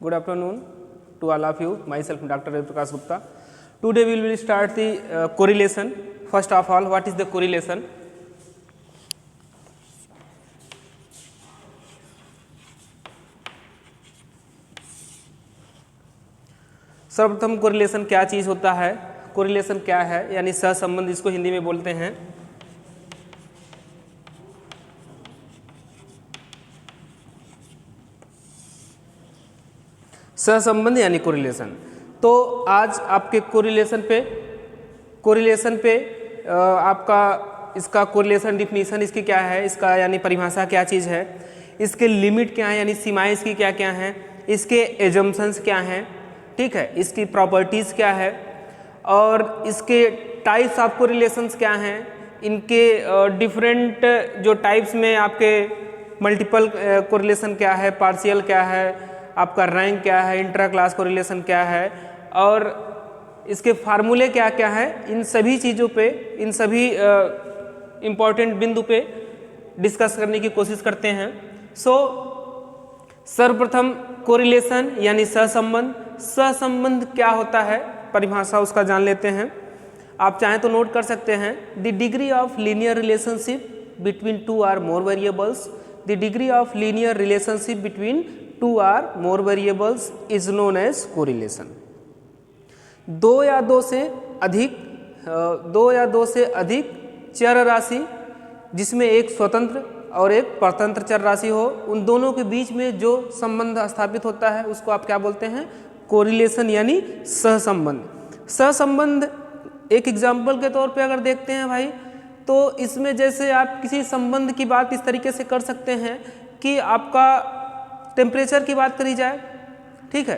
Good afternoon to all of you. Myself Dr. Ravi Prakash Gupta. Today we will start the correlation. First of all, what is the correlation? सर्वप्रथम correlation क्या चीज़ होता है, correlation क्या है, यानी सहसंबंध इसको हिंदी में बोलते हैं। सहसंबंध यानी कोरिलेशन। तो आज आपके कोरिलेशन पे आपका इसका कोरिलेशन डिफिनीशन इसकी क्या है, इसका यानी परिभाषा क्या चीज़ है, इसके लिमिट क्या है यानी सीमाएं इसकी क्या क्या हैं, इसके एजम्पशंस क्या हैं, ठीक है, इसकी प्रॉपर्टीज़ क्या है और इसके टाइप्स ऑफ कोरिलेशंस क्या हैं, इनके डिफरेंट जो टाइप्स में आपके मल्टीपल कोरिलेशन क्या है, पार्शियल क्या है, आपका रैंक क्या है, इंट्रा क्लास कोरिलेशन क्या है और इसके फार्मूले क्या क्या है, इन सभी चीज़ों पे, इन सभी इम्पॉर्टेंट बिंदु पे डिस्कस करने की कोशिश करते हैं। सर्वप्रथम कोरिलेशन यानी सहसंबंध। सहसंबंध क्या होता है, परिभाषा उसका जान लेते हैं। आप चाहें तो नोट कर सकते हैं। The degree of linear relationship between two or more variables, the degree of linear relationship between two or more variables is known as correlation. दो या दो से अधिक चर राशि जिसमें एक स्वतंत्र और एक परतंत्र चर राशि हो, उन दोनों के बीच में जो संबंध स्थापित होता है उसको आप क्या बोलते हैं, कोरिलेशन यानी सहसंबंध। सहसंबंध एक एग्जाम्पल के तौर पे अगर देखते हैं भाई, तो इसमें जैसे आप किसी संबंध की बात इस तरीके से कर सकते हैं कि आपका टेम्परेचर की बात करी जाए, ठीक है,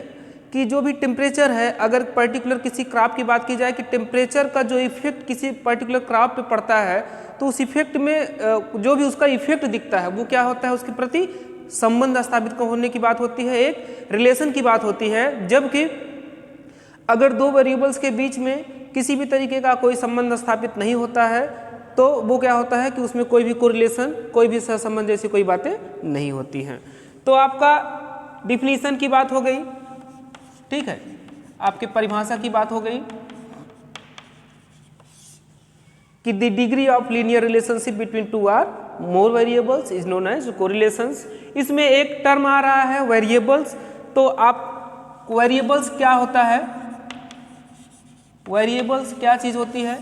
कि जो भी टेम्परेचर है, अगर पर्टिकुलर किसी क्रॉप की बात की जाए कि टेम्परेचर का जो इफेक्ट किसी पर्टिकुलर क्रॉप पे पड़ता है, तो उस इफेक्ट में जो भी उसका इफेक्ट दिखता है वो क्या होता है, उसके प्रति संबंध स्थापित होने की बात होती है, एक रिलेशन की बात होती है। जबकि अगर दो वेरिएबल्स के बीच में किसी भी तरीके का कोई संबंध स्थापित नहीं होता है तो वो क्या होता है कि उसमें कोई भी कोरिलेशन, कोई भी सहसंबंध जैसी कोई बातें नहीं होती हैं। तो आपका डिफिनीशन की बात हो गई, ठीक है, आपके परिभाषा की बात हो गई कि the degree of linear relationship between two or more variables is known as correlations. इसमें एक टर्म आ रहा है वेरिएबल्स। तो आप वेरिएबल्स क्या होता है, वेरिएबल्स क्या चीज होती है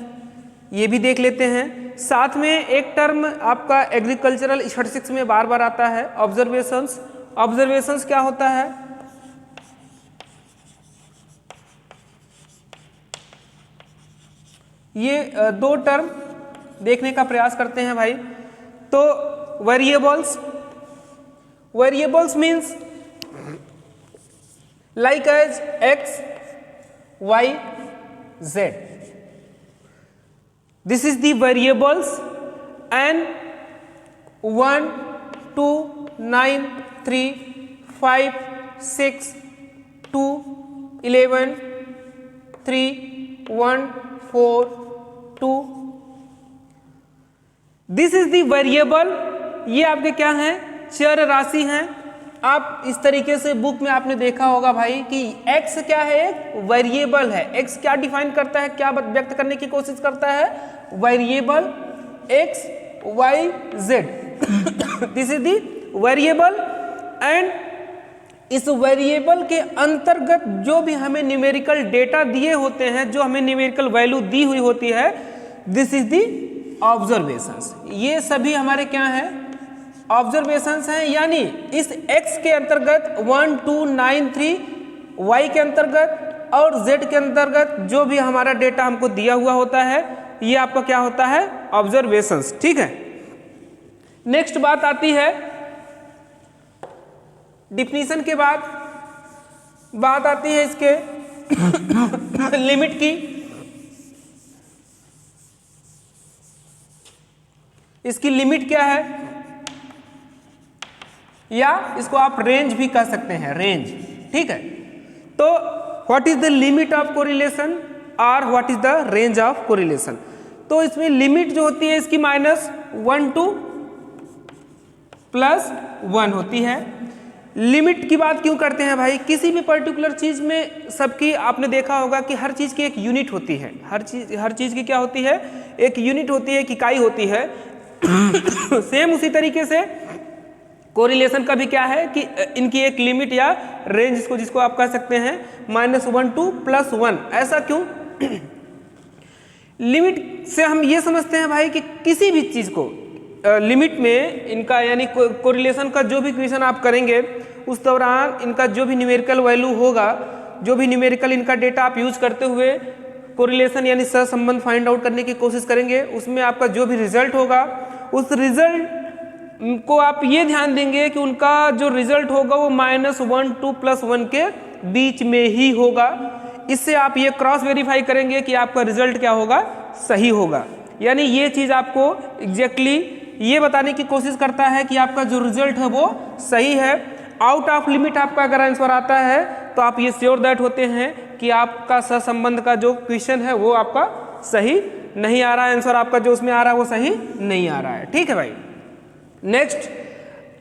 ये भी देख लेते हैं। साथ में एक टर्म आपका एग्रीकल्चरल स्टैटिस्टिक्स में बार बार आता है, ऑब्जर्वेशंस। ऑब्जर्वेशंस क्या होता है, ये दो टर्म देखने का प्रयास करते हैं भाई। तो variables means like as X Y Z, this is the variables and 1 2 9 3 5 6 2 11 3 1 4 2, this is the variable। ये आपके क्या हैं, चर राशि हैं। आप इस तरीके से बुक में आपने देखा होगा भाई कि x क्या है, एक वेरिएबल है। x क्या डिफाइन करता है, क्या व्यक्त करने की कोशिश करता है, variable x y z। This is the variable and इस वेरिएबल के अंतर्गत जो भी हमें न्यूमेरिकल डेटा दिए होते हैं, जो हमें न्यूमेरिकल वैल्यू दी हुई होती है, दिस इज दी ऑब्जर्वेशंस। ये सभी हमारे क्या हैं, ऑब्जर्वेशंस हैं। यानी इस x के अंतर्गत 1 2 9 3, y के अंतर्गत और z के अंतर्गत जो भी हमारा डेटा हमको दिया हुआ होता है, ये आपका क्या होता है, ऑब्जर्वेशंस, ठीक है। नेक्स्ट बात आती है डिफिनीशन के बाद, बात आती है इसके लिमिट की। इसकी लिमिट क्या है, या इसको आप रेंज भी कह सकते हैं, रेंज, ठीक है। तो what is the limit of correlation और what is the range of correlation. तो इसमें लिमिट जो होती है इसकी -1 to +1 होती है। लिमिट की बात क्यों करते हैं भाई? किसी भी पर्टिकुलर चीज़ में सबकी आपने देखा होगा कि हर चीज़ की एक यूनिट होती है, हर चीज़ की क्या होती है? एक यूनिट होती है, एक इकाई होती है। सेम उसी तरीके से कोरिलेशन का भी क्या है कि इनकी एक लिमिट या रेंज जिसको आप कह सकते हैं -1 to +1। ऐसा क्यों? लिमिट से हम ये समझते हैं भाई कि किसी भी चीज़ को लिमिट में इनका यानी कोरिलेशन का जो भी क्वेश्चन आप करेंगे उस दौरान इनका जो भी न्यूमेरिकल वैल्यू होगा, जो भी न्यूमेरिकल इनका डेटा आप यूज करते हुए कोरिलेशन यानी सहसंबंध फाइंड आउट करने की कोशिश करेंगे, उसमें आपका जो भी रिजल्ट होगा उस रिजल्ट को आप ये ध्यान देंगे कि उनका जो रिजल्ट होगा वो -1 to +1 के बीच में ही होगा। इससे आप ये क्रॉस वेरीफाई करेंगे कि आपका रिजल्ट क्या होगा? सही होगा। यानी ये चीज़ आपको एग्जैक्टली ये बताने की कोशिश करता है कि आपका जो रिजल्ट है वो सही है। आउट ऑफ लिमिट आपका अगर आंसर आता है तो आप ये श्योर दैट होते हैं कि आपका सहसंबंध का जो क्वेश्चन है वो आपका सही नहीं आ रहा है, आंसर आपका जो उसमें आ रहा है वो सही नहीं आ रहा है। ठीक है भाई। नेक्स्ट,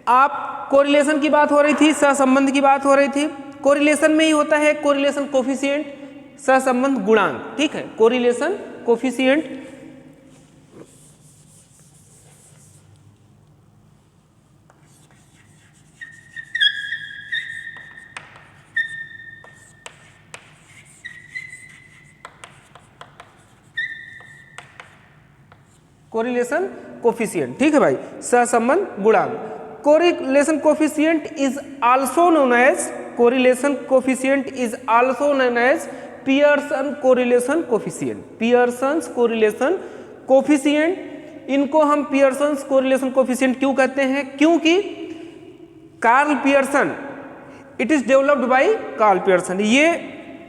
आप कोरिलेशन की बात हो रही थी, सहसंबंध की बात हो रही थी। कोरिलेशन में ही होता है कोरिलेशन कोफिशिएंट, सहसंबंध गुणांक। ठीक है, कोरिलेशन कोफिशिएंट कोरिलेशन कोफिशिएंट। ठीक है भाई, सहसंबंध गुणांक। Correlation coefficient is also known as Pearson correlation coefficient. Pearson correlation coefficient, इनको हम पियर्सन कोरिलेशन कोफिशिएंट क्यों कहते हैं? क्योंकि Karl Pearson, it is developed by Karl Pearson, ये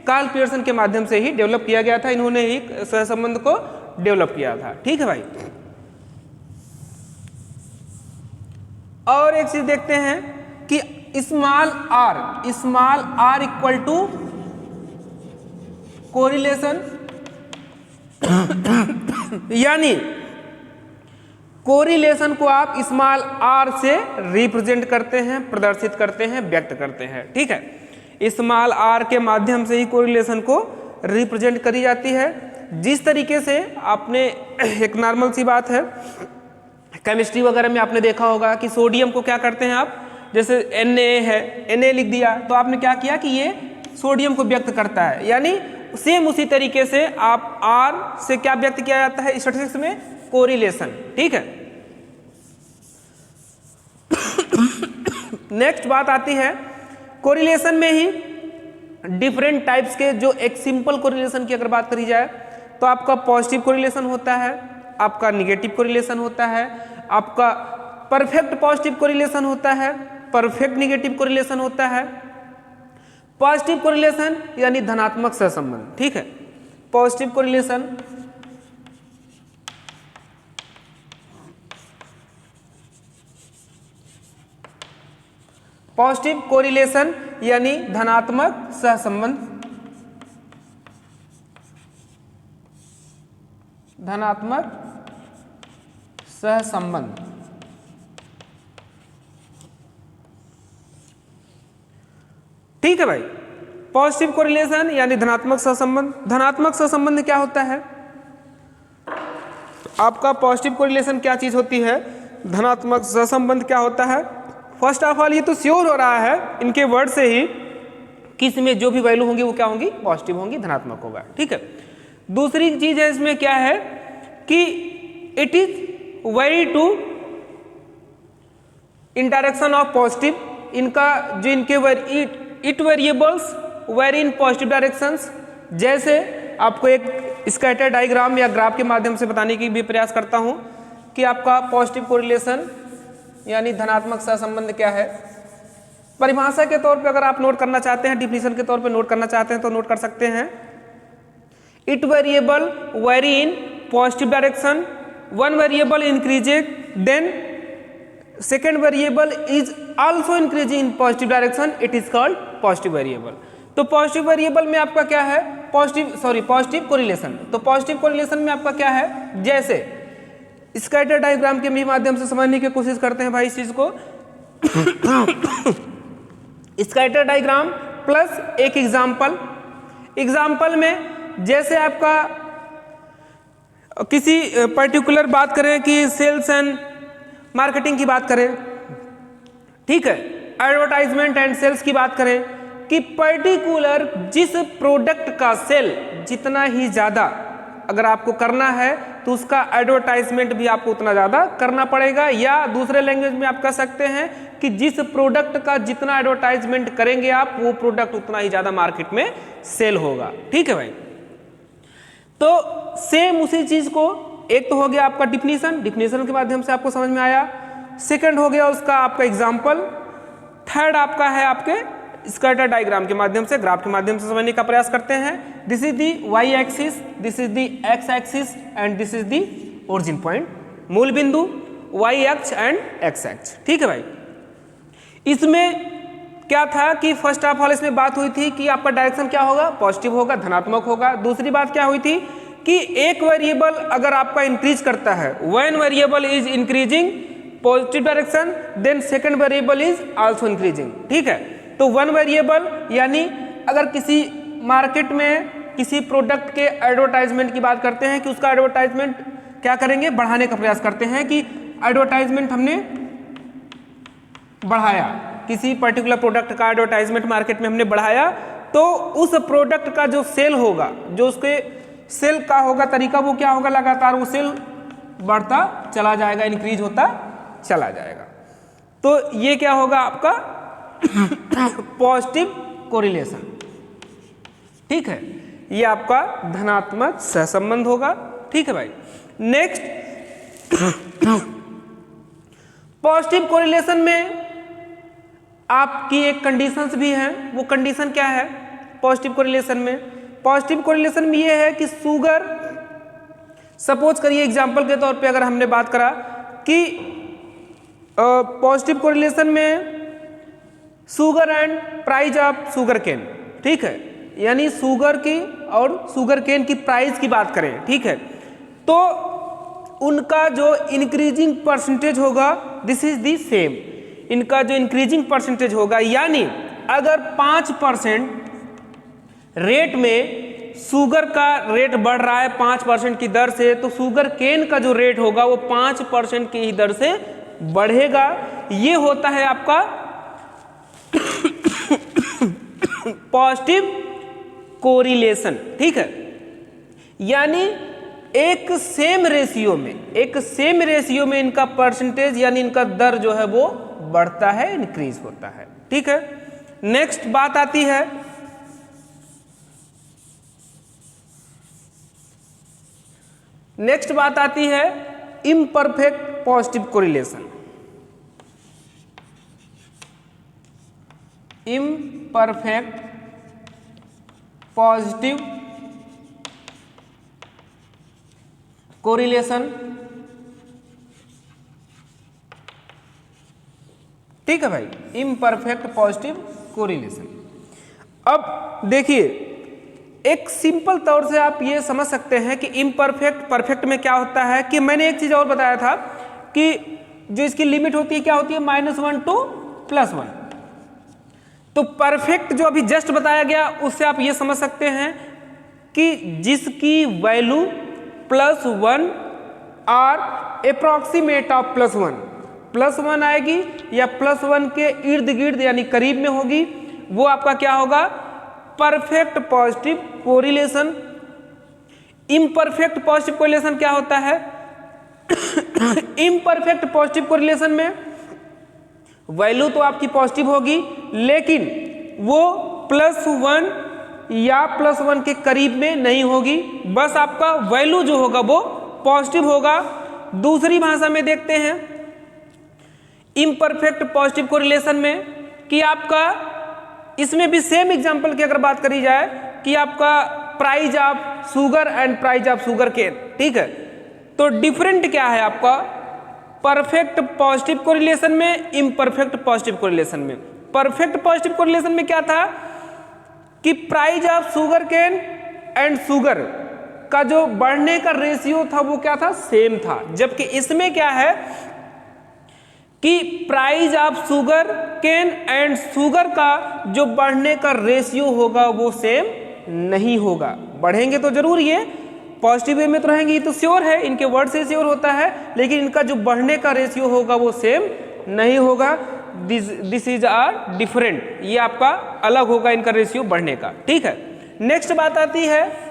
कार्ल पियर्सन के माध्यम से ही डेवलप किया गया था, इन्होंने ही सहसंबंध को डेवलप किया था। ठीक है भाई। और एक चीज देखते हैं कि small R equal to correlation, यानी कोरिलेशन को आप स्मॉल आर से रिप्रेजेंट करते हैं, प्रदर्शित करते हैं, व्यक्त करते हैं। ठीक है, स्मॉल आर के माध्यम से ही कोरिलेशन को रिप्रेजेंट करी जाती है। जिस तरीके से आपने एक नॉर्मल सी बात है, केमिस्ट्री वगैरह में आपने देखा होगा कि सोडियम को क्या करते हैं आप, जैसे Na है, Na लिख दिया तो आपने क्या किया कि ये सोडियम को व्यक्त करता है। यानी सेम उसी तरीके से आप R से क्या व्यक्त किया जाता है स्टैटिस्टिक्स में? कोरिलेशन। ठीक है। नेक्स्ट बात आती है कोरिलेशन में ही डिफरेंट टाइप्स के, जो एक सिंपल कोरिलेशन की अगर बात करी जाए तो आपका पॉजिटिव कोरिलेशन होता है, आपका निगेटिव कोरिलेशन होता है, आपका परफेक्ट पॉजिटिव कोरिलेशन होता है, परफेक्ट निगेटिव कोरिलेशन होता है। पॉजिटिव कोरिलेशन यानी धनात्मक सहसंबंध। ठीक है, पॉजिटिव कोरिलेशन यानी धनात्मक सहसंबंध, धनात्मक सहसंबंध। ठीक है भाई, पॉजिटिव कोरिलेशन यानी धनात्मक सहसंबंध। धनात्मक सहसंबंध क्या होता है? आपका पॉजिटिव कोरिलेशन क्या चीज होती है, धनात्मक सहसंबंध क्या होता है? फर्स्ट ऑफ ऑल ये तो श्योर हो रहा है इनके वर्ड से ही कि इसमें जो भी वैल्यू होंगी वो क्या होंगी? पॉजिटिव होंगी, धनात्मक होगा। ठीक है। दूसरी चीज है इसमें क्या है कि it is vary to in direction of positive, इनका जो इनके it variables vary in positive directions. जैसे आपको एक स्कैटर डायग्राम या ग्राफ के माध्यम से बताने की भी प्रयास करता हूं कि आपका पॉजिटिव कोरिलेशन यानी धनात्मक सहसंबंध क्या है। परिभाषा के तौर पे अगर आप नोट करना चाहते हैं, डिफिनीशन के तौर पे नोट करना चाहते हैं तो नोट कर सकते हैं। It variable vary in positive direction, one variable increases, then second variable is also increasing in positive direction, it is called positive variable. तो पॉजिटिव वेरिएबल में आपका क्या है? Positive correlation. तो पॉजिटिव कोरिलेशन में आपका क्या है? जैसे स्कैटर डायग्राम के भी माध्यम से समझने की कोशिश करते हैं भाई इस चीज को। स्कैटर डायग्राम प्लस एक एग्जाम्पल में जैसे आपका किसी पर्टिकुलर बात करें कि सेल्स एंड मार्केटिंग की बात करें, ठीक है, एडवर्टाइजमेंट एंड सेल्स की बात करें कि पर्टिकुलर जिस प्रोडक्ट का सेल जितना ही ज़्यादा अगर आपको करना है तो उसका एडवर्टाइजमेंट भी आपको उतना ज़्यादा करना पड़ेगा, या दूसरे लैंग्वेज में आप कह सकते हैं कि जिस प्रोडक्ट का जितना एडवर्टाइजमेंट करेंगे आप वो प्रोडक्ट उतना ही ज़्यादा मार्केट में सेल होगा। ठीक है भाई, तो सेम उसी चीज़ को, एक तो हो गया आपका डिफिनीशन के माध्यम से आपको समझ में आया, सेकंड हो गया उसका आपका एग्जाम्पल, थर्ड आपका है आपके स्कैटर डायग्राम के माध्यम से, ग्राफ के माध्यम से समझने का प्रयास करते हैं। This is the Y axis, this is the X axis and this is the origin point, मूल बिंदु वाई अक्ष एंड एक्स अक्ष। ठीक है भाई, इसमें क्या था कि फर्स्ट ऑफ ऑल इसमें बात हुई थी कि आपका डायरेक्शन क्या होगा, पॉजिटिव होगा, धनात्मक होगा। दूसरी बात क्या हुई थी कि एक वेरिएबल अगर आपका इंक्रीज करता है, when variable is increasing positive direction then second variable is also increasing. ठीक है, तो वन वेरिएबल यानी अगर किसी मार्केट में किसी प्रोडक्ट के एडवर्टाइजमेंट की बात करते हैं कि उसका एडवर्टाइजमेंट क्या करेंगे, बढ़ाने का प्रयास करते हैं कि एडवर्टाइजमेंट हमने बढ़ाया, किसी पर्टिकुलर प्रोडक्ट का एडवर्टाइजमेंट मार्केट में हमने बढ़ाया, तो उस प्रोडक्ट का जो सेल होगा, जो उसके सेल का होगा तरीका, वो क्या होगा, लगातार वो सेल बढ़ता चला जाएगा, इंक्रीज होता चला जाएगा। तो ये क्या होगा आपका पॉजिटिव कोरिलेशन। ठीक है, ये आपका धनात्मक सहसंबंध होगा। ठीक है भाई, नेक्स्ट पॉजिटिव कोरिलेशन में आपकी एक कंडीशंस भी हैं। वो कंडीशन क्या है पॉजिटिव कोरिलेशन में? पॉजिटिव कोरिलेशन में ये है कि शुगर, सपोज करिए एग्जांपल के तौर पे अगर हमने बात करा कि पॉजिटिव कोरिलेशन में sugar and price of sugarcane, ठीक है, यानी शुगर की और शुगर केन की प्राइस की बात करें, ठीक है, तो उनका जो इंक्रीजिंग परसेंटेज होगा दिस इज दी सेम, इनका जो इंक्रीजिंग परसेंटेज होगा, यानी अगर 5% रेट में शुगर का रेट बढ़ रहा है 5% की दर से, तो शुगर केन का जो रेट होगा वो 5% की ही दर से बढ़ेगा। ये होता है आपका पॉजिटिव कोरिलेशन। ठीक है, यानी एक सेम रेशियो में इनका परसेंटेज यानी इनका दर जो है वो बढ़ता है, इंक्रीज होता है। ठीक है, नेक्स्ट बात आती है imperfect positive correlation. Imperfect positive correlation. ठीक है भाई, इम्परफेक्ट पॉजिटिव कोरिलेशन। अब देखिए, एक सिंपल तौर से आप ये समझ सकते हैं कि इम्परफेक्ट परफेक्ट में क्या होता है कि मैंने एक चीज और बताया था कि जो इसकी लिमिट होती है क्या होती है, -1 to +1। तो परफेक्ट जो अभी जस्ट बताया गया उससे आप ये समझ सकते हैं कि जिसकी वैल्यू +1 और अप्रॉक्सीमेट ऑफ +1 आएगी या +1 के इर्द गिर्द यानी करीब में होगी, वो आपका क्या होगा, perfect positive correlation. Imperfect positive correlation क्या होता है? इम्परफेक्ट पॉजिटिव कोरिलेशन में वैल्यू तो आपकी पॉजिटिव होगी लेकिन वो +1 या +1 के करीब में नहीं होगी, बस आपका वैल्यू जो होगा वो पॉजिटिव होगा। दूसरी भाषा में देखते हैं इम्परफेक्ट पॉजिटिव कोरिलेशन में कि आपका इसमें भी सेम एग्जांपल की अगर बात करी जाए कि आपका price of sugar and price of sugarcane, ठीक है, तो डिफरेंट क्या है आपका परफेक्ट पॉजिटिव कोरिलेशन में, इम्परफेक्ट पॉजिटिव कोरिलेशन में। परफेक्ट पॉजिटिव कोरिलेशन में क्या था कि price of sugarcane and sugar का जो बढ़ने का रेशियो था वो क्या था, सेम था। जबकि इसमें क्या है कि price of sugarcane and sugar का जो बढ़ने का रेशियो होगा वो सेम नहीं होगा। बढ़ेंगे तो जरूर, ये पॉजिटिव वे में तो रहेंगे, ये तो श्योर है, इनके वर्ड से श्योर होता है, लेकिन इनका जो बढ़ने का रेशियो होगा वो सेम नहीं होगा। दिस इज आर डिफरेंट, ये आपका अलग होगा इनका रेशियो बढ़ने का। ठीक है, नेक्स्ट बात आती है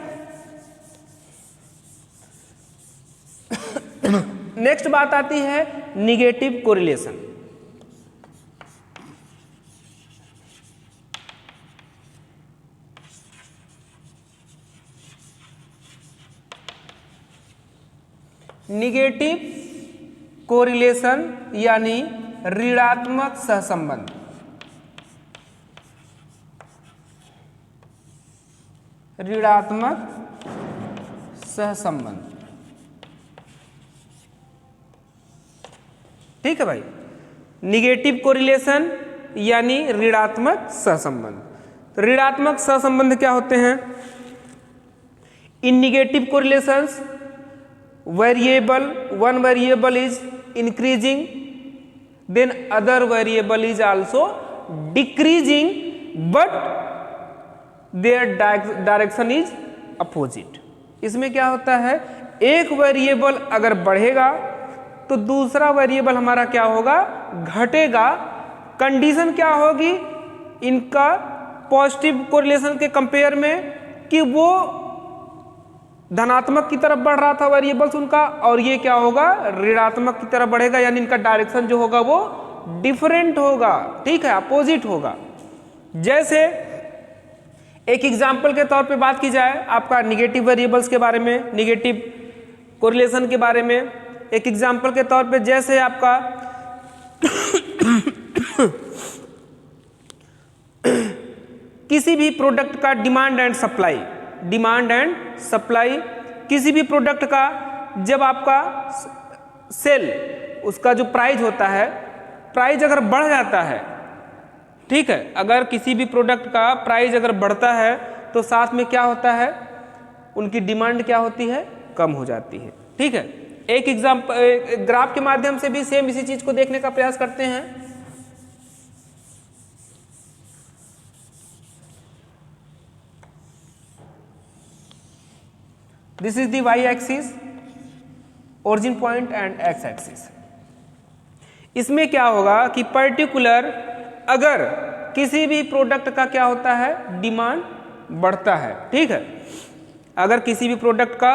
नेक्स्ट बात आती है निगेटिव कोरिलेशन। निगेटिव कोरिलेशन यानी ऋणात्मक सहसंबंध। ऋणात्मक सहसंबंध, ठीक है भाई। निगेटिव कोरिलेशन यानी ऋणात्मक सहसंबंध। तो ऋणात्मक सहसंबंध क्या होते हैं? In negative correlations variable, one variable is increasing, then other variable is also decreasing but their direction is opposite। इसमें क्या होता है, एक वेरिएबल अगर बढ़ेगा तो दूसरा वेरिएबल हमारा क्या होगा, घटेगा। कंडीशन क्या होगी इनका पॉजिटिव कोरिलेशन के कंपेयर में, कि वो धनात्मक की तरफ बढ़ रहा था वेरिएबल्स उनका, और ये क्या होगा, ऋणात्मक की तरफ बढ़ेगा, यानी इनका डायरेक्शन जो होगा वो डिफरेंट होगा। ठीक है, अपोजिट होगा। जैसे एक एग्जाम्पल के तौर पे बात की जाए आपका निगेटिव वेरिएबल्स के बारे में, निगेटिव कोरिलेशन के बारे में, एक एग्जाम्पल के तौर पे जैसे आपका किसी भी प्रोडक्ट का demand and supply, demand and supply किसी भी प्रोडक्ट का, जब आपका सेल उसका जो प्राइस होता है, प्राइस अगर बढ़ जाता है, ठीक है, अगर किसी भी प्रोडक्ट का प्राइस अगर बढ़ता है तो साथ में क्या होता है, उनकी डिमांड क्या होती है, कम हो जाती है। ठीक है, एक एग्जाम्पल ग्राफ के माध्यम से भी सेम इसी चीज को देखने का प्रयास करते हैं। This is the Y axis, origin point and X axis. इसमें क्या होगा कि पर्टिकुलर अगर किसी भी प्रोडक्ट का क्या होता है, डिमांड बढ़ता है, ठीक है, अगर किसी भी प्रोडक्ट का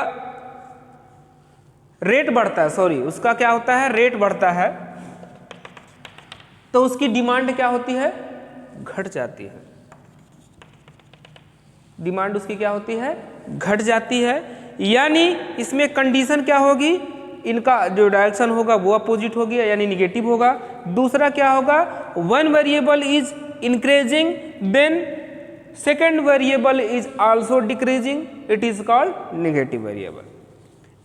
रेट बढ़ता है, सॉरी उसका क्या होता है, रेट बढ़ता है, तो उसकी डिमांड क्या होती है, घट जाती है। डिमांड उसकी क्या होती है, घट जाती है। यानी इसमें कंडीशन क्या होगी, इनका जो डायरेक्शन होगा वो अपोजिट होगी, यानी निगेटिव होगा। दूसरा क्या होगा, one variable is increasing then second variable is also decreasing, it is called negative variable.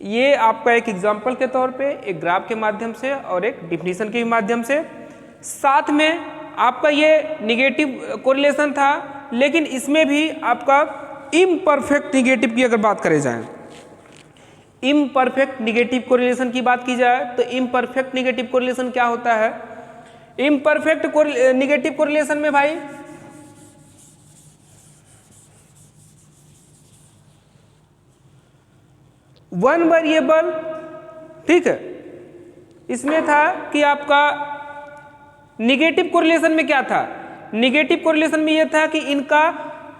ये आपका एक एग्जाम्पल के तौर पे, एक ग्राफ के माध्यम से और एक डिफिनीशन के माध्यम से, साथ में आपका ये निगेटिव कोरिलेशन था, लेकिन इसमें भी आपका इम्परफेक्ट निगेटिव की अगर बात करें जाए, इम्परफेक्ट निगेटिव कोरिलेशन की बात की जाए तो इम्परफेक्ट निगेटिव कोरिलेशन क्या होता है, इम्परफेक्ट निगेटिव कोरिलेशन में भाई वन वेरिएबल, ठीक है, इसमें था कि आपका निगेटिव कोरिलेशन में क्या था, निगेटिव कोरिलेशन में यह था कि इनका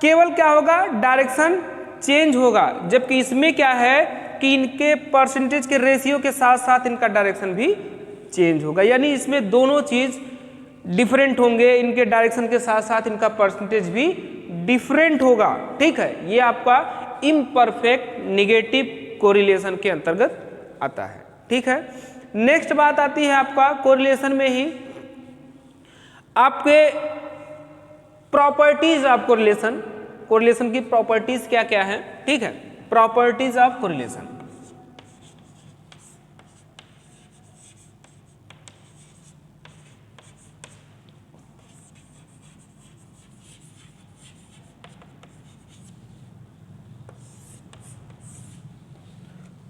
केवल क्या होगा, डायरेक्शन चेंज होगा, जबकि इसमें क्या है कि इनके परसेंटेज के रेशियो के साथ साथ इनका डायरेक्शन भी चेंज होगा। यानी इसमें दोनों चीज डिफरेंट होंगे, इनके डायरेक्शन के साथ साथ इनका परसेंटेज भी डिफरेंट होगा। ठीक है, ये आपका इम्परफेक्ट निगेटिव कोरिलेशन के अंतर्गत आता है। ठीक है, नेक्स्ट बात आती है आपका कोरिलेशन में ही आपके प्रॉपर्टीज ऑफ कोरिलेशन, कोरिलेशन की प्रॉपर्टीज क्या क्या है। ठीक है, properties of correlation,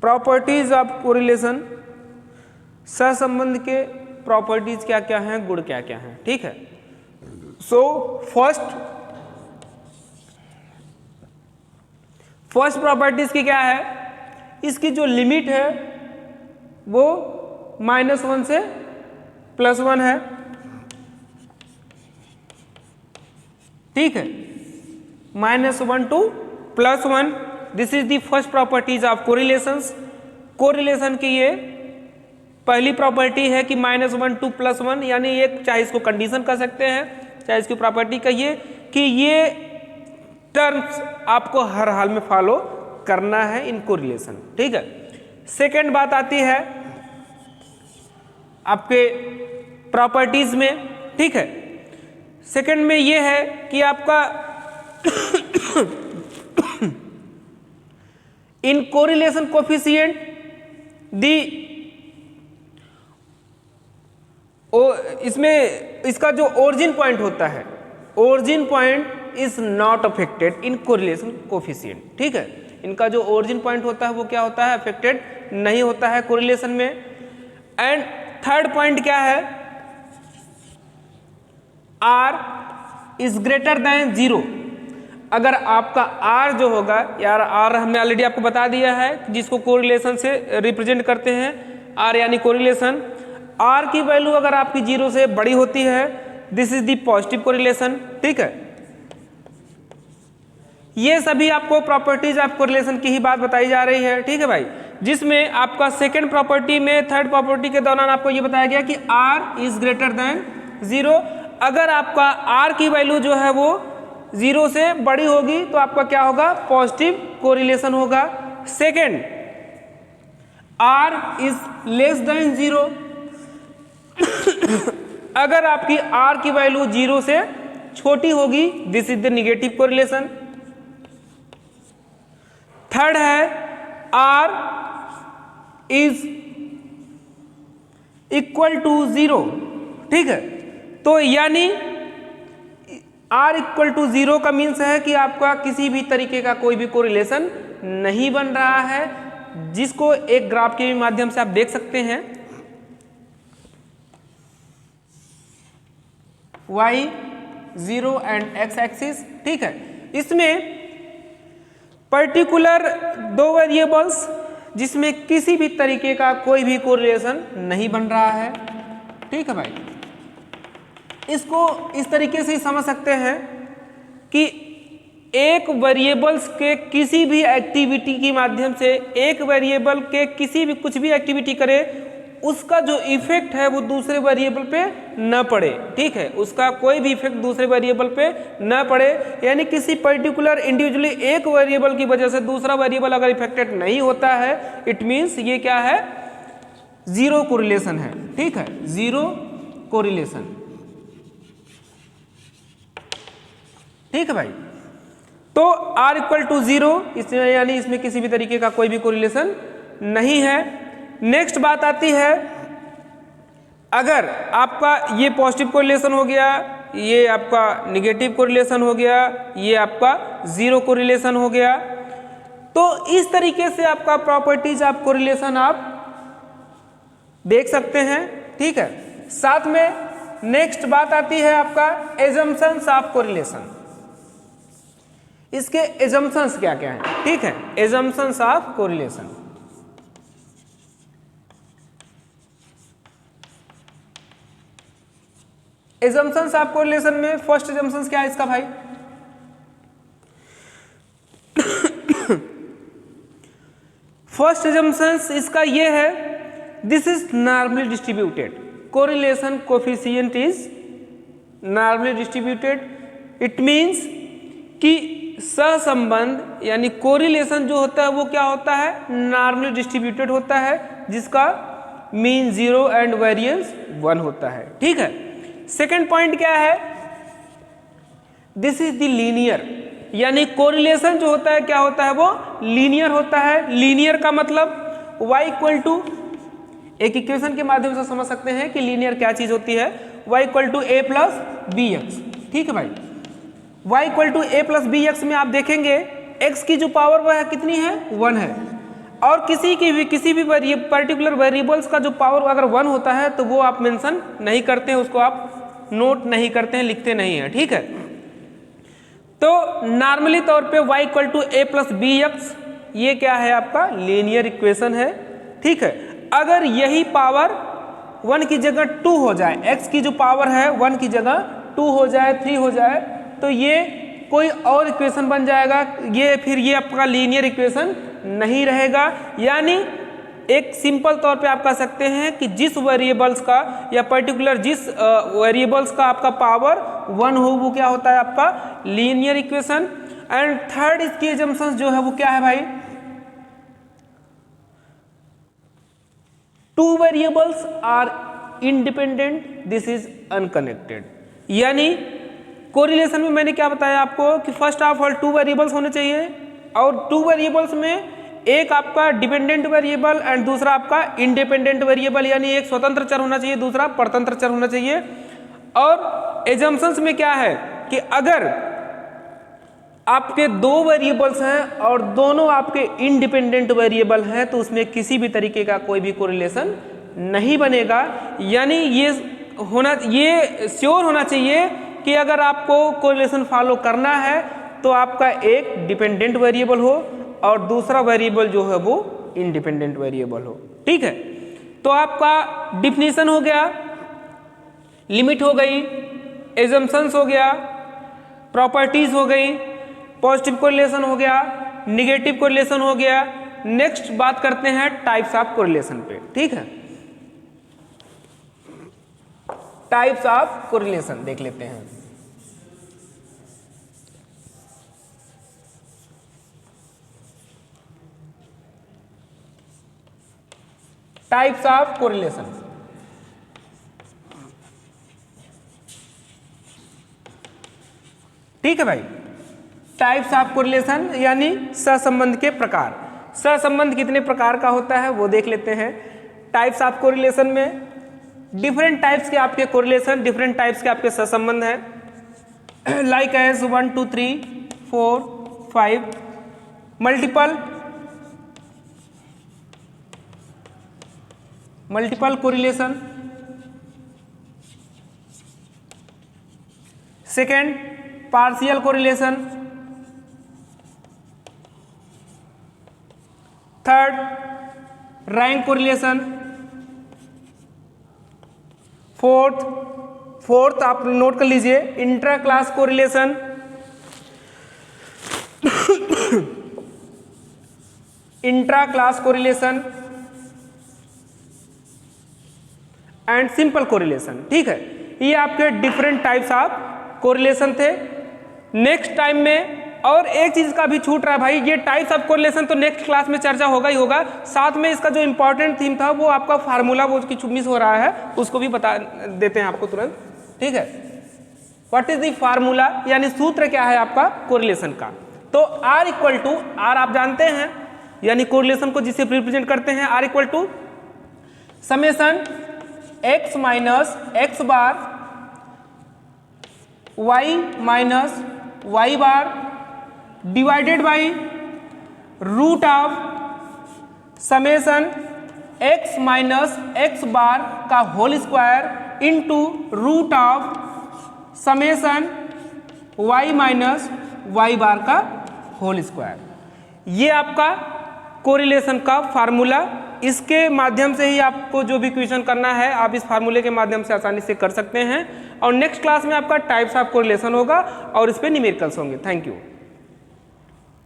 properties of correlation, सहसंबंध के प्रॉपर्टीज क्या क्या हैं, गुण क्या क्या हैं, ठीक है। सो फर्स्ट प्रॉपर्टीज की क्या है, इसकी जो लिमिट है वो -1 से +1 है, ठीक है, -1 to +1। This is the first properties of correlations. Correlation की ये पहली प्रॉपर्टी है कि -1 to +1, यानी एक चाहे इसको कंडीशन कह सकते हैं, चाहे इसकी प्रॉपर्टी कहिए कि ये टर्म्स आपको हर हाल में फॉलो करना है इन कोरिलेशन, ठीक है। सेकेंड बात आती है आपके प्रॉपर्टीज में, ठीक है। सेकेंड में ये है कि आपका इन कोरिलेशन कोफिशिएंट दी इसमें इसका जो ओरिजिन पॉइंट होता है, origin point is not affected in correlation coefficient, ठीक है। इनका जो ओरिजिन पॉइंट होता है वो क्या होता है, अफेक्टेड नहीं होता है कोरिलेशन में। एंड थर्ड पॉइंट क्या है, R इज ग्रेटर देन 0। अगर आपका R जो होगा, यार R हमने ऑलरेडी आपको बता दिया है जिसको कोरिलेशन से रिप्रेजेंट करते हैं, R यानी कोरिलेशन। R की वैल्यू अगर आपकी 0 से बड़ी होती है, this is the positive correlation, ठीक है। ये सभी आपको प्रॉपर्टीज ऑफ कोरिलेशन की ही बात बताई जा रही है, ठीक है भाई। जिसमें आपका सेकेंड प्रॉपर्टी में थर्ड प्रॉपर्टी के दौरान आपको ये बताया गया कि R इज ग्रेटर देन 0। अगर आपका R की वैल्यू जो है वो 0 से बड़ी होगी तो आपका क्या होगा, पॉजिटिव कोरिलेशन होगा। Second, R is less than 0। अगर आपकी R की वैल्यू 0 से छोटी होगी, this is the negative correlation. Third है R इज इक्वल टू 0, ठीक है। तो यानी R इक्वल टू 0 का मीन्स है कि आपका किसी भी तरीके का कोई भी कोरिलेशन नहीं बन रहा है, जिसको एक ग्राफ के माध्यम से आप देख सकते हैं। Y 0 एंड x एक्सिस, ठीक है। इसमें पर्टिकुलर 2 वेरिएबल्स जिसमें किसी भी तरीके का कोई भी कोरिलेशन नहीं बन रहा है, ठीक है भाई। इसको इस तरीके से समझ सकते हैं कि एक वेरिएबल्स के किसी भी एक्टिविटी के माध्यम से एक वेरिएबल के किसी भी कुछ भी एक्टिविटी करे, उसका जो इफेक्ट है वो दूसरे वेरिएबल पे न पड़े, ठीक है। उसका कोई भी इफेक्ट दूसरे वेरिएबल पे न पड़े, यानी किसी पर्टिकुलर इंडिविजुअली एक वेरिएबल की वजह से दूसरा वेरिएबल अगर इफेक्टेड नहीं होता है, इट मीन्स ये क्या है, जीरो कोरिलेशन है, ठीक है, जीरो कोरिलेशन, ठीक है भाई। तो R इक्वल टू 0, इसमें यानी इसमें किसी भी तरीके का कोई भी कोरिलेशन नहीं है। नेक्स्ट बात आती है, अगर आपका ये पॉजिटिव कोरिलेशन हो गया, ये आपका निगेटिव कोरिलेशन हो गया, ये आपका जीरो कोरिलेशन हो गया, तो इस तरीके से आपका प्रॉपर्टीज ऑफ कोरिलेशन आप देख सकते हैं, ठीक है। साथ में नेक्स्ट बात आती है आपका एजम्पशंस ऑफ कोरिलेशन। इसके एजम्पशंस क्या क्या हैं, ठीक है, assumptions of correlation. Assumptions of correlation में फर्स्ट एजम्पशंस क्या है इसका भाई, फर्स्ट एजम्पशंस इसका ये है, this is normally distributed, correlation coefficient is normally distributed. It means कि सहसंबंध यानी कोरिलेशन जो होता है वो क्या होता है, नॉर्मली डिस्ट्रीब्यूटेड होता है, जिसका मीन 0 एंड वेरिएंस 1 होता है, ठीक है। सेकेंड पॉइंट क्या है, दिस इज द लीनियर, यानी कोरिलेशन जो होता है क्या होता है, वो लीनियर होता है। लीनियर का मतलब y इक्वल टू, एक इक्वेशन के माध्यम से समझ सकते हैं कि लीनियर क्या चीज होती है, y equal to a plus B X, ठीक है भाई। y equal to a plus B X में आप देखेंगे x की जो पावर वह है कितनी है, 1 है। और किसी भी पर्टिकुलर वेरिएबल्स का जो पावर अगर 1 होता है तो वो आप मेंशन नहीं करते हैं, उसको आप नोट नहीं करते हैं, लिखते नहीं हैं, ठीक है। तो नॉर्मली तौर पे y equal to a plus B X, ये क्या है आपका लीनियर इक्वेशन है, ठीक है। अगर यही पावर 1 की जगह 2 हो जाए, x की जो पावर है 1 की जगह 2 हो जाए, 3 हो जाए, तो ये कोई और इक्वेशन बन जाएगा, फिर ये आपका लीनियर इक्वेशन नहीं रहेगा। यानी एक सिंपल तौर पे आप कह सकते हैं कि जिस वेरिएबल्स का या पर्टिकुलर जिस वेरिएबल्स का आपका पावर 1 हो वो क्या होता है आपका लीनियर इक्वेशन। एंड थर्ड इसकी एजम्पशंस जो है वो क्या है भाई, 2 variables are independent, this is unconnected. यानी कोरिलेशन में मैंने क्या बताया आपको कि फर्स्ट ऑफ ऑल 2 वेरिएबल्स होने चाहिए, और 2 वेरिएबल्स में एक आपका डिपेंडेंट वेरिएबल एंड दूसरा आपका इंडिपेंडेंट वेरिएबल, यानी एक स्वतंत्र चर होना चाहिए, दूसरा परतंत्र चर होना चाहिए। और एजम्पशंस में क्या है कि अगर आपके 2 वेरिएबल्स हैं और दोनों आपके इंडिपेंडेंट वेरिएबल हैं तो उसमें किसी भी तरीके का कोई भी कोरिलेशन नहीं बनेगा। यानी ये श्योर होना चाहिए कि अगर आपको कोरिलेशन फॉलो करना है तो आपका एक डिपेंडेंट वेरिएबल हो और दूसरा वेरिएबल जो है वो इंडिपेंडेंट वेरिएबल हो, ठीक है। तो आपका डिफिनीशन हो गया, लिमिट हो गई, एजम्पशंस हो गया, प्रॉपर्टीज हो गई, पॉजिटिव कोरिलेशन हो गया, निगेटिव कोरिलेशन हो गया। नेक्स्ट बात करते हैं टाइप्स ऑफ कोरिलेशन पे, ठीक है। टाइप्स ऑफ कोरिलेशन देख लेते हैं। टाइप्स ऑफ कोरिलेशन, ठीक है भाई। टाइप्स ऑफ कोरिलेशन यानी सहसंबंध के प्रकार। सहसंबंध कितने प्रकार का होता है वो देख लेते हैं। टाइप्स ऑफ कोरिलेशन में डिफरेंट टाइप्स के आपके कोरिलेशन, डिफरेंट टाइप्स के आपके सहसंबंध हैं, like as 1 2 3 4 5। Multiple correlation. Second partial correlation. Third rank correlation. Fourth आप नोट कर लीजिए intra class correlation. Intra class correlation and simple correlation, ठीक है। ये आपके डिफरेंट टाइप्स ऑफ कोरिलेशन थे। नेक्स्ट टाइम में और एक चीज का भी छूट रहा है भाई, ये टाइप्स ऑफ कोरिलेशन तो नेक्स्ट क्लास में चर्चा होगा ही होगा, साथ में इसका जो इंपॉर्टेंट थीम था वो आपका फार्मूला, वो की मिस हो रहा है, उसको भी बता देते हैं आपको तुरंत, ठीक है। व्हाट इज द फार्मूला, यानी सूत्र क्या है आपका कोरिलेशन का। तो R इक्वल टू, R आप जानते हैं, यानी कोरिलेशन को जिसे रिप्रेजेंट करते हैं, R equal to summation x minus x bar y minus y bar divided by root of summation x minus x bar का whole square into root of summation y minus y bar का whole square. ये आपका correlation का formula, इसके माध्यम से ही आपको जो भी क्वेश्चन करना है आप इस फार्मूले के माध्यम से आसानी से कर सकते हैं। और नेक्स्ट क्लास में आपका टाइप्स ऑफ कोरिलेशन होगा और इस पे न्यूमेरिकल्स होंगे। Thank you.